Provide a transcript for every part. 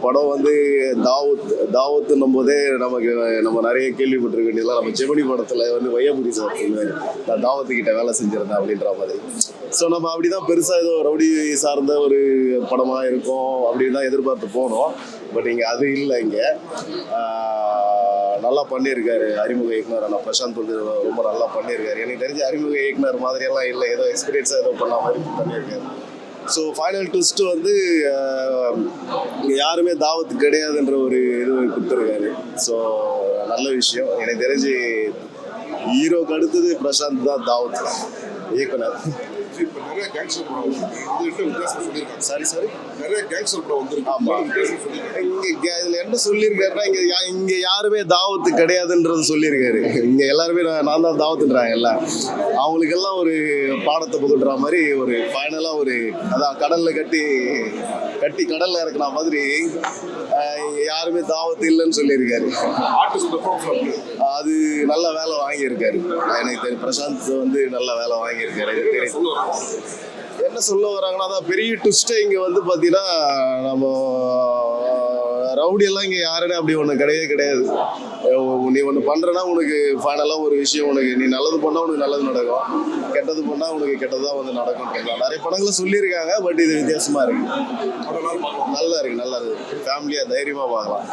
படம் வந்து தாவத்துன்னும் போதே நம்ம நிறைய கேள்விப்பட்டிருக்க வேண்டியதெல்லாம் நம்ம ஜெமினி படத்தில் வந்து வையபுரி சார் நான் தாவத்துக்கிட்ட வேலை செஞ்சுருந்தேன் அப்படின்ற மாதிரி. ஸோ நம்ம அப்படிதான் பெருசாக ஏதோ ரவுடி சார்ந்த ஒரு படமாக இருக்கும் அப்படின்னு தான் எதிர்பார்த்து போனோம். பட் இங்கே அது இல்லை. இங்கே நல்லா பண்ணியிருக்காரு அறிமுக இயக்குனர். ஆனால் பிரசாந்த் வந்து ரொம்ப நல்லா பண்ணியிருக்காரு. எனக்கு தெரிஞ்ச அறிமுக இயக்குனர் மாதிரியெல்லாம் இல்லை, ஏதோ எக்ஸ்பீரியன்ஸாக ஏதோ பண்ண மாதிரி பண்ணியிருக்காரு. ஸோ ஃபைனல் ட்விஸ்ட் வந்து யாருமே தாவத்து கிடையாதுன்ற ஒரு இது கொடுத்துருக்காரு. ஸோ நல்ல விஷயம். எனக்கு தெரிஞ்சு ஹீரோக்கு அடுத்தது பிரசாந்த் தான் தாவத் இயக்குனர். நிறைய கேங்ஸ்டர் படம் சொல்லியிருக்காங்க. சாரி நிறைய கேங்ஸ்டர் படம் வந்துருக்கு. ஆமாம். இங்கே இதில் என்ன சொல்லியிருக்காருன்னா, இங்கே யாருமே தாவத்து கிடையாதுன்றது சொல்லியிருக்காரு. இங்கே எல்லாருமே நான் தான் தாவத்துன்றாங்கல்ல, அவங்களுக்கெல்லாம் ஒரு பாடத்தை புகட்டுற மாதிரி ஒரு ஃபைனலாக ஒரு அதான் கடலில் கட்டி கடலில் இறக்குன மாதிரி யாருமே தாவத்து இல்லைன்னு சொல்லியிருக்காரு. அது நல்ல வேலை வாங்கியிருக்காரு. எனக்கு தெரியும் பிரசாந்த் வந்து நல்ல வேலை வாங்கியிருக்காரு. எனக்கு தெரியும் என்ன சொல்ல வராங்கன்னா, அதான் பெரிய ட்விஸ்ட்டே இங்கே வந்து பார்த்தீங்கன்னா, நம்ம ரவுடியெல்லாம் இங்கே யாருன்னு அப்படி ஒன்று கிடையாது. நீ ஒன்று பண்ணுறனா உனக்கு ஃபைனலாக ஒரு விஷயம், உனக்கு நீ நல்லது பண்ணால் உனக்கு நல்லது நடக்கும், கெட்டது பண்ணால் உனக்கு கெட்டதாக வந்து நடக்கும். நிறைய படங்களை சொல்லியிருக்காங்க. பட் இது வித்தியாசமாக இருக்குது. நல்லா இருக்குது. ஃபேமிலியாக தைரியமாக பார்க்கலாம்.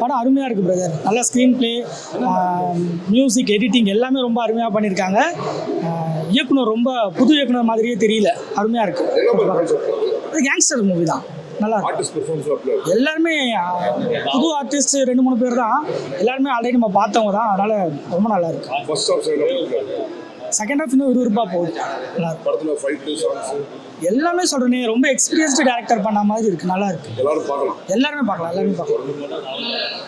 படம் அருமையாக இருக்குது பிரதர். நல்ல ஸ்க்ரீன் பிளே, மியூசிக், எடிட்டிங் எல்லாமே ரொம்ப அருமையாக பண்ணியிருக்காங்க. இயக்குனர் ரொம்ப புது இயக்குனர் மாதிரியே தெரியல, அருமையாக இருக்குது. கேங்ஸ்டர் மூவி தான், நல்லா இருக்கு. எல்லாருமே புது ஆர்டிஸ்ட் 2-3 பேர் தான். எல்லாருமே ஆல்ரெடி நம்ம பார்த்தவங்க தான், அதனால ரொம்ப நல்லா இருக்கு. செகண்ட் ஹாஃப் இன்னும் விறுவிறுப்பாக போகுது. நல்லா இருக்கு. எல்லாமே சொல்றேனே, ரொம்ப எக்ஸ்பீரியன்ஸ்டு டேரக்டர் பண்ண மாதிரி இருக்கு. நல்லா இருக்கு. எல்லாருமே பார்க்கலாம்.